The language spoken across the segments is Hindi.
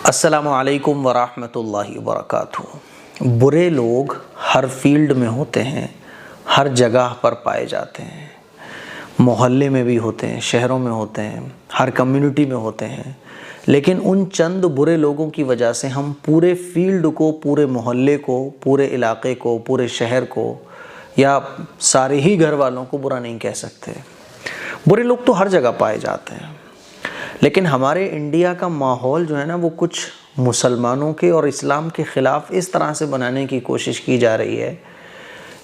अस्सलामुअलैकुम वरहमतुल्लाहि वबरकातुहू। बुरे लोग हर फील्ड में होते हैं, हर जगह पर पाए जाते हैं। मोहल्ले में भी होते हैं, शहरों में होते हैं, हर कम्युनिटी में होते हैं। लेकिन उन चंद बुरे लोगों की वजह से हम पूरे फील्ड को, पूरे मोहल्ले को, पूरे इलाके को, पूरे शहर को या सारे ही घर वालों को बुरा नहीं कह सकते। बुरे लोग तो हर जगह पाए जाते हैं। लेकिन हमारे इंडिया का माहौल जो है ना, वो कुछ मुसलमानों के और इस्लाम के ख़िलाफ़ इस तरह से बनाने की कोशिश की जा रही है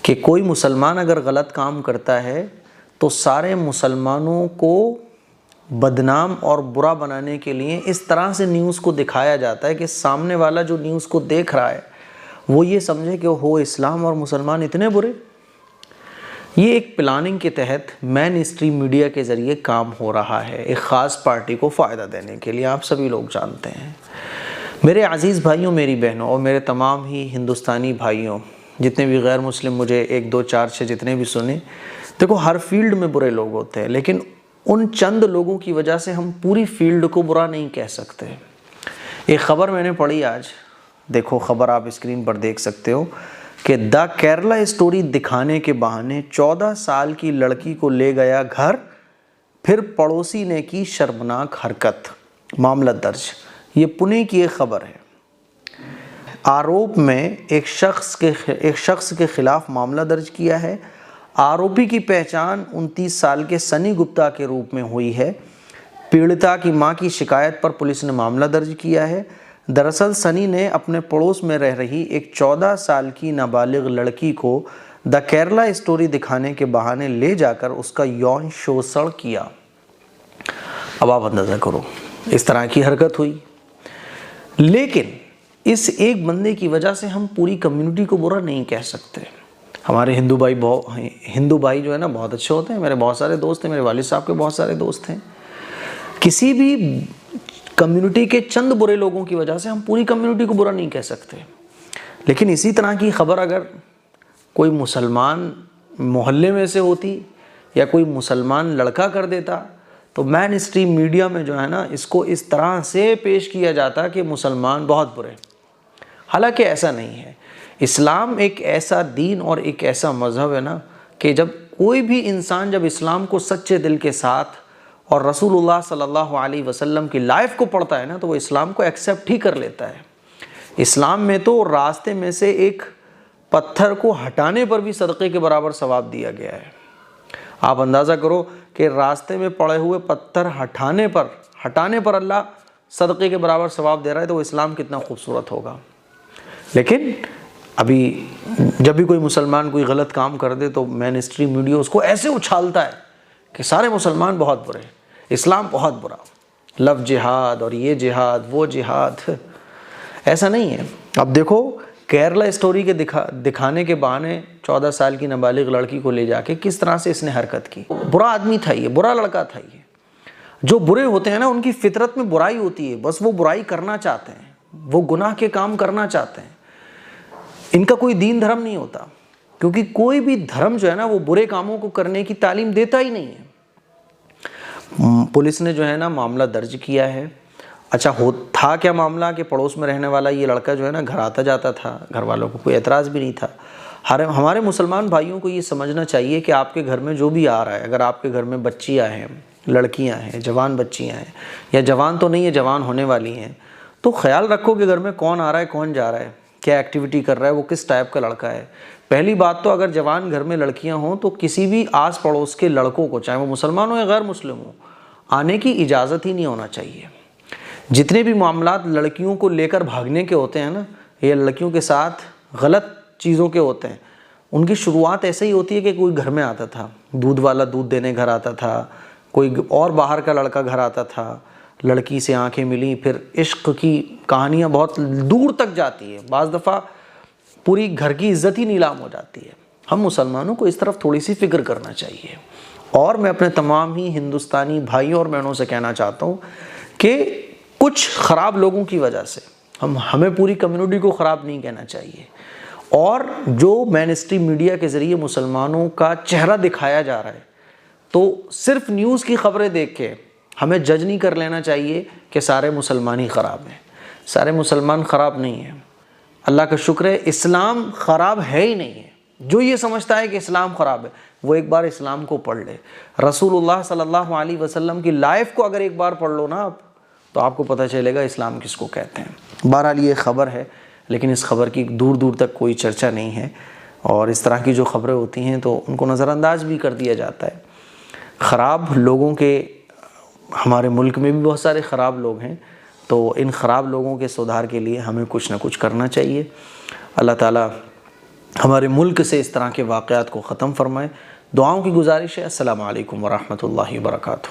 कि कोई मुसलमान अगर गलत काम करता है तो सारे मुसलमानों को बदनाम और बुरा बनाने के लिए इस तरह से न्यूज़ को दिखाया जाता है कि सामने वाला जो न्यूज़ को देख रहा है वो ये समझे कि हो इस्लाम और मुसलमान इतने बुरे। ये एक प्लानिंग के तहत मेन स्ट्रीम मीडिया के ज़रिए काम हो रहा है, एक ख़ास पार्टी को फ़ायदा देने के लिए। आप सभी लोग जानते हैं। मेरे अज़ीज़ भाइयों, मेरी बहनों और मेरे तमाम ही हिंदुस्तानी भाइयों, जितने भी गैर मुस्लिम मुझे 1, 2, 4, 6 जितने भी सुने, देखो हर फील्ड में बुरे लोग होते हैं, लेकिन उन चंद लोगों की वजह से हम पूरी फील्ड को बुरा नहीं कह सकते। एक ख़बर मैंने पढ़ी आज, देखो ख़बर आप स्क्रीन पर देख सकते हो कि द केरला स्टोरी दिखाने के बहाने 14 साल की लड़की को ले गया घर, फिर पड़ोसी ने की शर्मनाक हरकत, मामला दर्ज। ये पुणे की एक खबर है। आरोप में एक शख्स के खिलाफ मामला दर्ज किया है। आरोपी की पहचान 29 साल के सनी गुप्ता के रूप में हुई है। पीड़िता की मां की शिकायत पर पुलिस ने मामला दर्ज किया है। दरअसल सनी ने अपने पड़ोस में रह रही एक 14 साल की नाबालिग लड़की को द केरला स्टोरी दिखाने के बहाने ले जाकर उसका यौन शोषण किया। अब आप अंदाज़ा करो, इस तरह की हरकत हुई। लेकिन इस एक बंदे की वजह से हम पूरी कम्युनिटी को बुरा नहीं कह सकते। हमारे हिंदू भाई जो है ना, बहुत अच्छे होते हैं। मेरे बहुत सारे दोस्त हैं, मेरे वालिद साहब के बहुत सारे दोस्त हैं। किसी भी कम्युनिटी के चंद बुरे लोगों की वजह से हम पूरी कम्युनिटी को बुरा नहीं कह सकते। लेकिन इसी तरह की खबर अगर कोई मुसलमान मोहल्ले में से होती या कोई मुसलमान लड़का कर देता तो मेन स्ट्रीम मीडिया में जो है ना, इसको इस तरह से पेश किया जाता कि मुसलमान बहुत बुरे। हालांकि ऐसा नहीं है। इस्लाम एक ऐसा दीन और एक ऐसा मज़हब है ना कि जब कोई भी इंसान जब इस्लाम को सच्चे दिल के साथ और रसूलुल्लाह सल्लल्लाहु अलैहि वसल्लम की लाइफ को पढ़ता है ना, तो वो इस्लाम को एक्सेप्ट ही कर लेता है। इस्लाम में तो रास्ते में से एक पत्थर को हटाने पर भी सदक़े के बराबर सवाब दिया गया है। आप अंदाज़ा करो कि रास्ते में पड़े हुए पत्थर हटाने पर अल्लाह सदक़े के बराबर सवाब दे रहा है, तो वो इस्लाम कितना खूबसूरत होगा। लेकिन अभी जब भी कोई मुसलमान कोई गलत काम कर दे तो मेन स्ट्रीम मीडिया उसको ऐसे उछालता है कि सारे मुसलमान बहुत बुरे, इस्लाम बहुत बुरा, लव जिहाद और ये जिहाद वो जिहाद। ऐसा नहीं है। अब देखो केरला स्टोरी के दिखाने के बहाने 14 साल की नाबालिग लड़की को ले जाके किस तरह से इसने हरकत की। बुरा आदमी था ये, बुरा लड़का था ये। जो बुरे होते हैं ना, उनकी फितरत में बुराई होती है, बस वो बुराई करना चाहते हैं, वो गुनाह के काम करना चाहते हैं। इनका कोई दीन धर्म नहीं होता, क्योंकि कोई भी धर्म जो है ना, वो बुरे कामों को करने की तालीम देता ही नहीं है। पुलिस ने जो है ना मामला दर्ज किया है। अच्छा था क्या मामला कि पड़ोस में रहने वाला ये लड़का जो है ना घर आता जाता था, घर वालों को कोई एतराज़ भी नहीं था। हमारे मुसलमान भाइयों को ये समझना चाहिए कि आपके घर में जो भी आ रहा है, अगर आपके घर में बच्चियाँ हैं, लड़कियाँ हैं, जवान बच्चियाँ हैं, या जवान तो नहीं है जवान होने वाली हैं, तो ख्याल रखो कि घर में कौन आ रहा है, कौन जा रहा है, क्या एक्टिविटी कर रहा है, वो किस टाइप का लड़का है। पहली बात तो अगर जवान घर में लड़कियां हों तो किसी भी आस पड़ोस के लड़कों को, चाहे वो मुसलमान हो या गैर मुस्लिम हो, आने की इजाज़त ही नहीं होना चाहिए। जितने भी मामलात लड़कियों को लेकर भागने के होते हैं ना, या लड़कियों के साथ गलत चीज़ों के होते हैं, उनकी शुरुआत ऐसे ही होती है कि कोई घर में आता था, दूध वाला दूध देने घर आता था, कोई और बाहर का लड़का घर आता था, लड़की से आंखें मिली, फिर इश्क की कहानियाँ बहुत दूर तक जाती है। बाज़ दफ़ा पूरी घर की इज्जत ही नीलाम हो जाती है। हम मुसलमानों को इस तरफ थोड़ी सी फिक्र करना चाहिए। और मैं अपने तमाम ही हिंदुस्तानी भाइयों और बहनों से कहना चाहता हूँ कि कुछ ख़राब लोगों की वजह से हमें पूरी कम्युनिटी को ख़राब नहीं कहना चाहिए। और जो मेन स्ट्रीम मीडिया के ज़रिए मुसलमानों का चेहरा दिखाया जा रहा है, तो सिर्फ न्यूज़ की ख़बरें देख के हमें जज नहीं कर लेना चाहिए कि सारे मुसलमान ही ख़राब हैं। सारे मुसलमान ख़राब नहीं हैं। अल्लाह का शुक्र है इस्लाम ख़राब है ही नहीं है। जो ये समझता है कि इस्लाम ख़राब है वो एक बार इस्लाम को पढ़ ले। रसूलुल्लाह सल्लल्लाहु अलैहि वसल्लम की लाइफ को अगर एक बार पढ़ लो ना आप, तो आपको पता चलेगा इस्लाम किसको कहते हैं। बहरहाल ये ख़बर है, लेकिन इस खबर की दूर दूर तक कोई चर्चा नहीं है, और इस तरह की जो ख़बरें होती हैं तो उनको नज़रअंदाज भी कर दिया जाता है। ख़राब लोगों के, हमारे मुल्क में भी बहुत सारे ख़राब लोग हैं, तो इन ख़राब लोगों के सुधार के लिए हमें कुछ ना कुछ करना चाहिए। अल्लाह ताला हमारे मुल्क से इस तरह के वाक़यात को ख़त्म फ़रमाए। दुआओं की गुजारिश है। अस्सलामु अलैकुम व रहमतुल्लाहि व बरकातुहू।